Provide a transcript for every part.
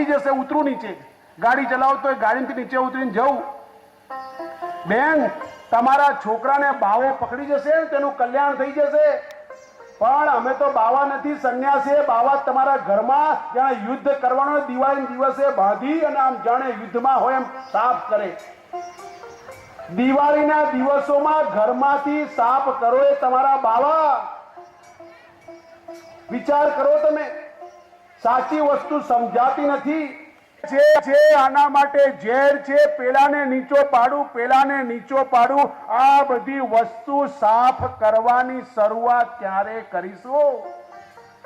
પકડી જશે, ઉતરું નીચે. ગાડી ચલાવતો હોય ગાડીથી નીચે ઉતરીને જવું. બેન, તમારા છોકરાને બાવો પકડી જશે, તેનું કલ્યાણ થઈ જશે. પણ અમે તો બાવા નથી, સંન્યાસી. બાવા તમારા ઘરમાં જાણે યુદ્ધ કરવાનો દિવાળી દિવસે બાંધી અને આમ જાણે યુદ્ધમાં હોય એમ સાફ કરે. દિવાળીના દિવસોમાં ઘરમાંથી સાફ કરો એ તમારા બાવા. વિચાર કરો તમે. સાચી વસ્તુ સમજાતી નથી. જે આના માટે ઝેર છે, પેલાને નીચો પાડું, પેલાને નીચો પાડું, આ બધી વસ્તુ સાફ કરવાની શરૂઆત ક્યારે કરીશું?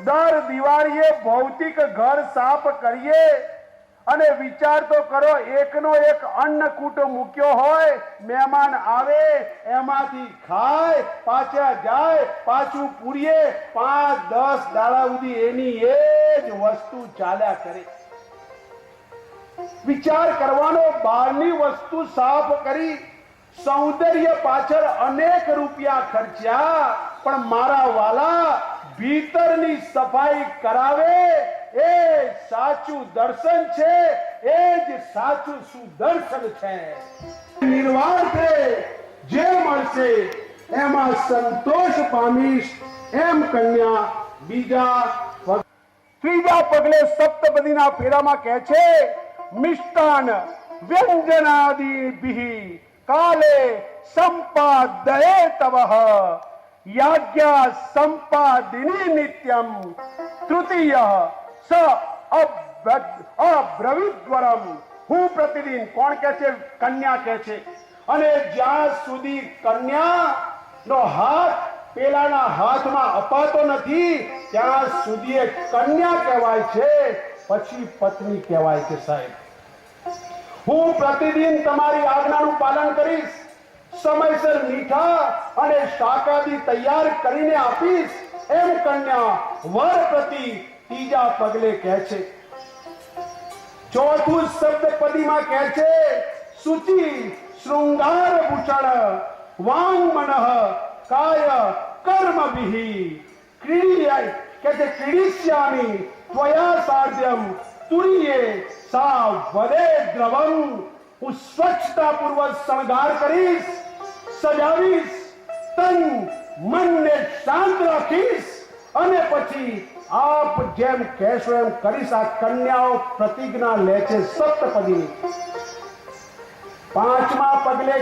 દર દિવાળીએ ભૌતિક ઘર સાફ કરીએ અને વિચાર તો કરો, એકનો એક અન્નકૂટ મૂક્યો હોય, મહેમાન આવે એમાંથી ખાય, પાછા જાય, પાછું પૂરીએ, 5-10 દાડા સુધી એની એ જ વસ્તુ ચાલ્યા કરે. વિચાર કરવાનો, બહારની વસ્તુ સાફ કરી, સૌંદર્ય પાછળ અનેક રૂપિયા ખર્ચ્યા, પણ મારા વાલા ભીતરની સફાઈ કરાવે એ સાચું દર્શન છે, એ જ સાચું સુદર્શન છે. નિર્વાણ છે, જે મળશે એમાં સંતોષ પામીશ એમ કન્યા ત્રીજા પગલે સપ્તપદીના ફેરામાં કહે છે, મિષ્ટાન વ્યંજનાદિભિઃ કાલે સંપાદયે તવઃ યાજ્ઞા સંપાદિની નિત્યમ તૃતીય સ અબ્રવીદ્વરમ. હું પ્રતિદિન. કોણ કહે છે? કન્યા કહે છે. અને જ્યાં સુધી કન્યા નો હાથ પેલાના હાથમાં અપાતો નથી ત્યાં સુધી કન્યા કહેવાય છે, પછી પત્ની કહેવાય છે. સાહેબ, હું પ્રતિદિન તમારી આજ્ઞાનું પાલન કરીશ, સમયસર મીઠા અને શાકાદી તૈયાર કરીને આપીશ એમ કન્યા વર પ્રતિ ત્રીજા પગલે કહે છે. ચોથું શબ્દપદીમાં કહે છે, શુચિ શૃંગાર ભૂષણ વાંગમનઃ કાય કર્મ વિહિ ક્રીડ્ય કે છે ક્રીડિષ્યામિ ત્વયા સાધ્યમ તુરીએ સા વદે દ્રવમ. હું સ્વચ્છતા પૂર્વક શણગાર કરીશ, સજાવીશ, તન મનને શાંત રાખીશ અને પછી આપ જેમ કહેશો એમ કરીશ. આ કન્યાઓ પ્રતિજ્ઞા લે છે સપ્તપદી. પાંચમા પગલે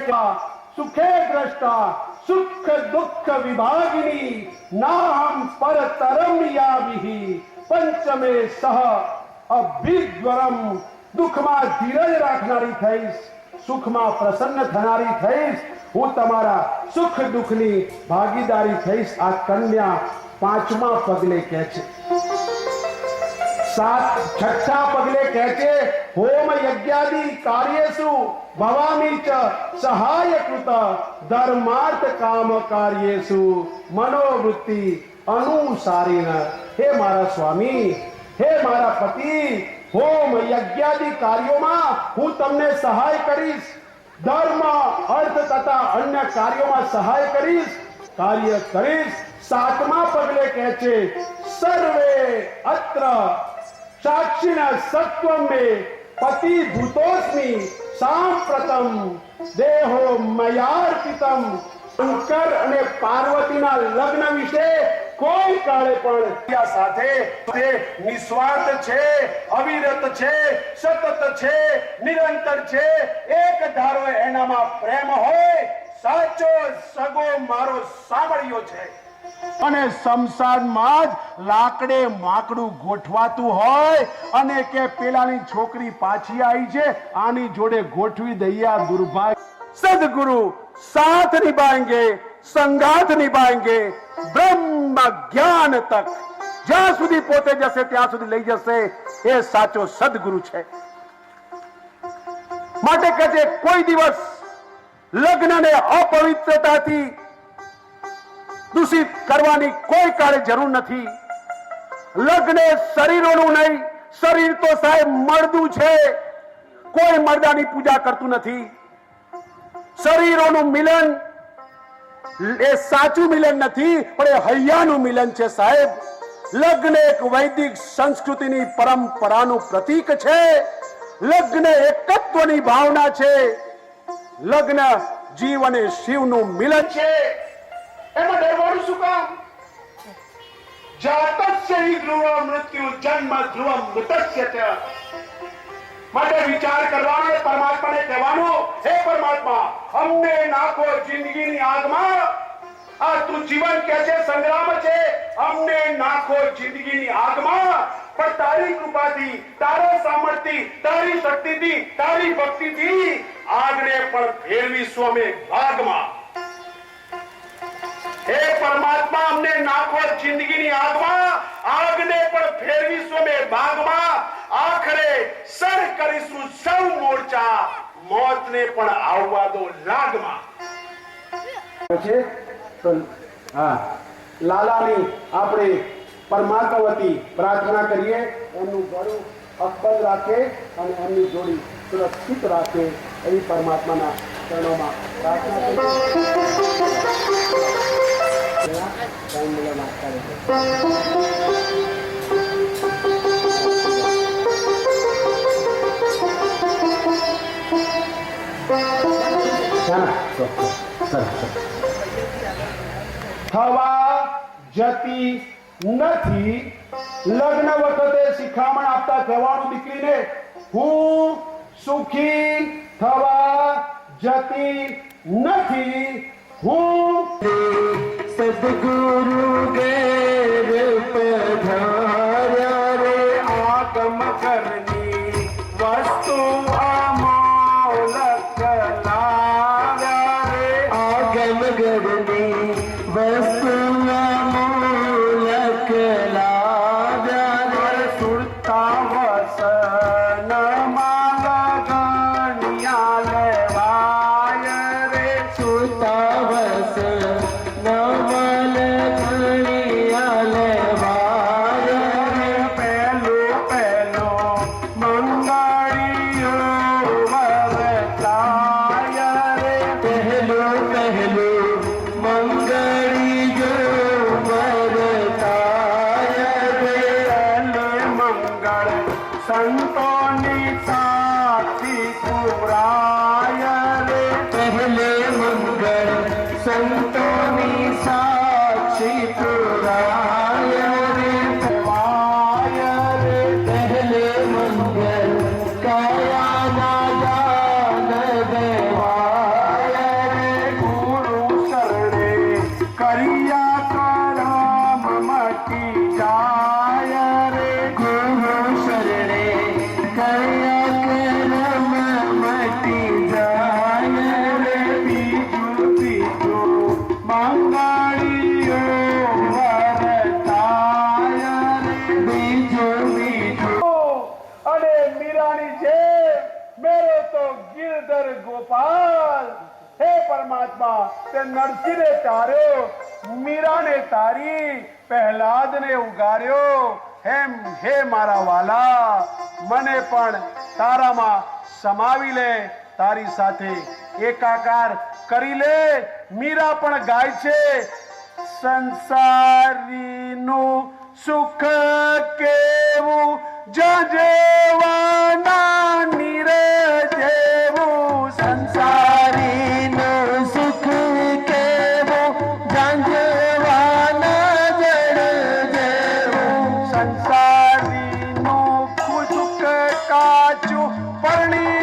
સુખે દ્રષ્ટા સુખ દુઃખ વિભાગિની નાહમ પરતરમ યાવિહિ. પંચમે સહ અભિદ્વરમ. દુઃખમાં ધીરજ રાખનારી થઈશ, સુખમાં પ્રસન્ન થનારી થઈશ, હું તમારા સુખ દુઃખની ભાગીદારી થઈશ. આ કન્યા પાંચમા પગલે કહે છે. છઠ્ઠા પગલે કહે છે, હોમ યજ્ઞાદિ કાર્યેષુ ભવામી ચ સહાય કૃત ધર્માર્થ કામ કાર્યેષુ મનોવૃત્તિ અનુસારીન. હે મારા સ્વામી, હે મારા પતિ, હોમ યજ્ઞાદિ કાર્યોમાં હું તમને સહાય કરીશ, ધર્મ અર્થ તથા અન્ય કાર્યોમાં સહાય કરીશ, કાર્ય કરીશ. સાતમા પગલે કહે છે, સર્વે અત્ર સાક્ષિણ સત્વમ મે પતિ ભૂતોસ્મિ સાંપ્રતમ દેહો મયાર્પિતમ. શંકર અને પાર્વતીના લગ્ન વિશે કોઈ કાળે પણ સાથે તે નિસ્વાર્થ છે, અવિરત છે, સતત છે, નિરંતર છે, એક ધારો એનામાં પ્રેમ હોય, સાચો સગો મારો સાંભળ્યો છે. અને શમશાનમાં જ લાકડે માકડું ગોઠવાતું હોય અને કે પેલાની છોકરી પાછી આવી છે, આની જોડે ગોઠવી દઈએ. દુર્ભાગ્ય. સદગુરુ साथ निभाएंगे, संगाथ निभाएंगे, ब्रह्म ज्ञान तक. જ્યાં સુધી પોતે જશે ત્યાં સુધી લઈ જશે. એ સાચો સદગુરુ છે. માટે કહે છે, કોઈ દિવસ લગ્નને અપવિત્રતાથી દૂષિત કરવાની કોઈ કાળે જરૂર નથી. લગ્ન શરીરોનું નહીં. શરીર તો સાહેબ મળદું છે, કોઈ મળદાની પૂજા કરતું નથી. શરીરોનું મિલન એ સાચું મિલન નથી, પણ એ હૈયાનું મિલન છે. સાહેબ, લગ્ન એક વૈદિક સંસ્કૃતિની પરંપરાનું પ્રતીક છે. લગ્ન એકત્વની ભાવના છે. લગ્ન જીવ અને શિવનું મિલન છે. એમાં ડરવાનું શું કામ? જાતસ્ય હિ ધ્રુવ મૃત્યુ જન્મ ધ્રુવ મૃતસ્ય ચ. માટે વિચાર કરવાનો, પરમાત્માને કહેવાનો, હે પરમાત્મા, અમને નાખો જિંદગીની આગમાં. આ તું જીવન કે છે, સંગ્રામ છે, અમને નાખો જિંદગીની આગમાં. પણ તારી કૃપાથી, તારા સામર્થ્યથી, તારી શક્તિથી, તારી ભક્તિથી આગને પણ ફેરવીશું અમે ભાગમાં. હે પરમાત્મા, અમને નાખો જિંદગીની આગમાં, આગને પણ ફેરવીશું અમે ભાગમાં. આખરે સર કરીશું સૌ મોરચા, મોતને પણ આવવા દો લાગમાં. હા, લાલાની આપણે પરમાત્મા વતી પ્રાર્થના કરીએ, એમનું ગળું અકબંધ રાખે અને એમની જોડી સુરક્ષિત રાખે એવી પરમાત્માના ચરણોમાં પ્રાર્થના કરીએ. થવા જતી નથી. લગ્ન વખતે શિખામણ આપતા કહેવાનું દીકરીને, હું સુખી થવા જતી નથી. હું સદગુરુ ગેર પધાર્યા રે, આગમ કરની વસ્તુ અમોલક લાવ્યા રે. આગમ કરની વસ્તુ અમોલક લાવ્યા રે. સુરતા વસન માલગણિયા લેવાય રે. સુરતા વસન માલગણિયા લેવાય રે. પહેલો પહેલો મંગળીઓ વરતાય રે. પહેલો પહેલો મંગળીઓ વરતાય રે. પહેલે મંગળ સંતોની સાક્ષી પુરાય રે. પહેલે મંગળ સંતોની સાક્ષી પુરાય રે. વાય રે. પહેલે મંગળ કયાના દાન દેવાય રે. ગુરુ શરણે કરિયા કરમ મટી જાય રે. ગુરુ શરણે કરિયા કરમ મટી જાય રે. બીજું બીજું મંગળીઓ વરતાય રે. બીજું બીજું અને મીરાની જેમ મેરો તો ગિરધર ગોપાલ. હે પરમાત્મા, તે નરસિંહને તાર્યો, મીરાને તારી, પ્રહલાદને ઉગાર્યો. હે મારા વાલા, મને પણ તારામાં સમાવી લે, તારી સાથે એકાકાર કરી લે. મીરા પણ ગાય છે, સંસારીનું સુખ કેવું જજેવાના નીર જેવું. સંસારીનું સુખ કેવું જજેવાના જળ જેવું. સંસારીનું સુખ કાચું પરણી